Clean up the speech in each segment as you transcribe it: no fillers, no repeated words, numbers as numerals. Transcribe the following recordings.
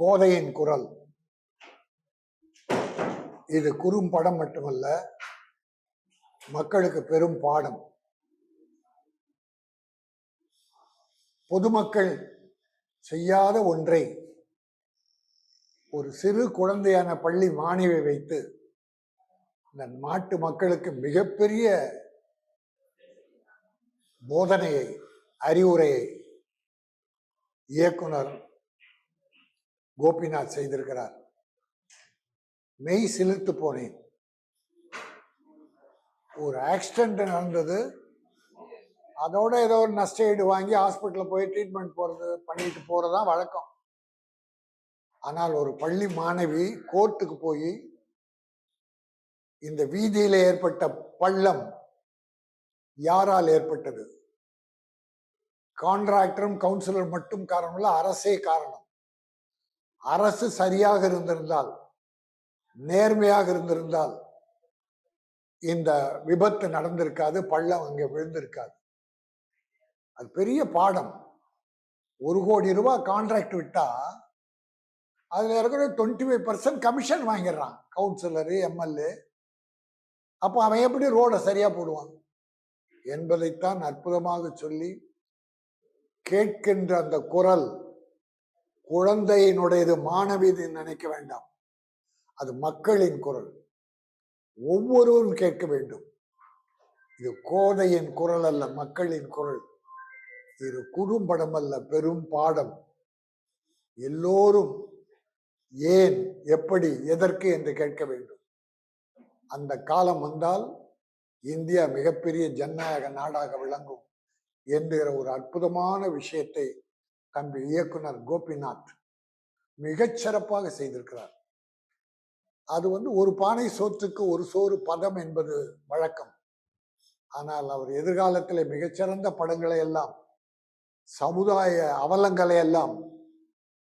கோதையின் குரல். இது குறும்படம் மட்டுமல்ல, மக்களுக்கு பெரும் பாடம். பொதுமக்கள் செய்யாத ஒன்றை ஒரு சிறு குழந்தையான பள்ளி மாணவியை வைத்து இந்த நாட்டு மக்களுக்கு மிகப்பெரிய போதனையை, அறிவுரையை இயக்குனர் கோபிநாத் செய்திருக்கிறார். மெய் சிலிர்த்து போனேன். ஒரு ஆக்சிடென்ட் நடந்தது, அதோட ஏதோ ஒரு நஷ்ட ஈடு வாங்கி ஹாஸ்பிட்டலில் போய் ட்ரீட்மெண்ட் பண்ணிட்டு போறதுதான் வழக்கம். ஆனால் ஒரு பள்ளி மாணவி கோர்ட்டுக்கு போய் இந்த வீதியில ஏற்பட்ட பள்ளம் யாரால் ஏற்பட்டது? கான்ட்ராக்டரும் கவுன்சிலர் மட்டும் காரணம் இல்ல, அரசே காரணம். அரசு சரியாக இருந்திருந்தால், நேர்மையாக இருந்திருந்தால் இந்த விபத்து நடந்திருக்காது, பள்ளம் அங்கே விழுந்திருக்காது. அது பெரிய பாடம். 1 கோடி ரூபாய் கான்ட்ராக்ட் விட்டா அதுல இருக்கிற 25% கமிஷன் வாங்கிடுறான் கவுன்சிலரு, எம்எல்ஏ. அப்போ அவன் எப்படி ரோட சரியா போடுவான் என்பதைத்தான் அற்புதமாக சொல்லி, கேட்கின்ற அந்த குரல் குழந்தையினுடையது, மாணவியது நினைக்க வேண்டாம். அது மக்களின் குரல், ஒவ்வொருவரும் கேட்க வேண்டும். இது கோதையின் குரல் அல்ல, மக்களின் குரல். இது குறும்படம் அல்ல, பெரும் பாடம். எல்லோரும் ஏன், எப்படி, எதற்கு என்று கேட்க வேண்டும். அந்த காலம் வந்தால் இந்தியா மிகப்பெரிய ஜனநாயக நாடாக விளங்கும் என்கிற ஒரு அற்புதமான விஷயத்தை தம்பி இயக்குனர் கோபிநாத் மிகச் சிறப்பாக செய்திருக்கிறார். அது ஒரு பானை சோற்றுக்கு ஒரு சோறு பதம் என்பது வழக்கம். ஆனால் அவர் எதிர்காலத்தில் மிகச்சிறந்த படங்களை எல்லாம், சமுதாய அவலங்களை எல்லாம்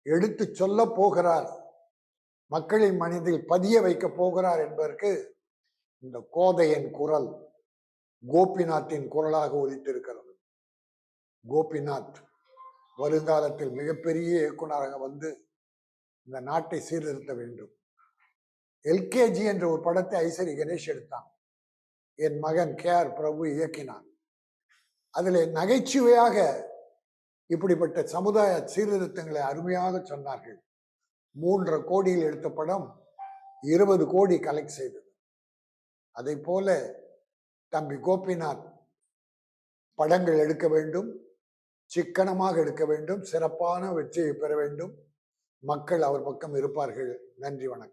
எடுத்து சொல்ல போகிறார், மக்களின் மனதில் பதிய வைக்க போகிறார் என்பதற்கு இந்த கோதையின் குரல் கோபிநாத்தின் குரலாக ஒலித்திருக்கிறது. கோபிநாத் வருங்காலத்தில் மிகப்பெரிய இயக்குனராக வந்து இந்த நாட்டை சீர்திருத்த வேண்டும். எல்கேஜி என்ற ஒரு படத்தை ஐசரி கணேஷ் எடுத்தான். என் மகன் KR பிரபு இயக்கினான். அதில் நகைச்சுவையாக இப்படிப்பட்ட சமுதாய சீர்திருத்தங்களை அருமையாக சொன்னார்கள். 3.5 கோடியில் எடுத்த படம் 20 கோடி கலெக்ட் செய்தது. அதை போல தம்பி கோபிநாத் படங்கள் எடுக்க வேண்டும், சிக்கனமாக எடுக்க வேண்டும், சிறப்பான வெற்றியை பெற வேண்டும். மக்கள் அவர் பக்கம் இருப்பார்கள். நன்றி, வணக்கம்.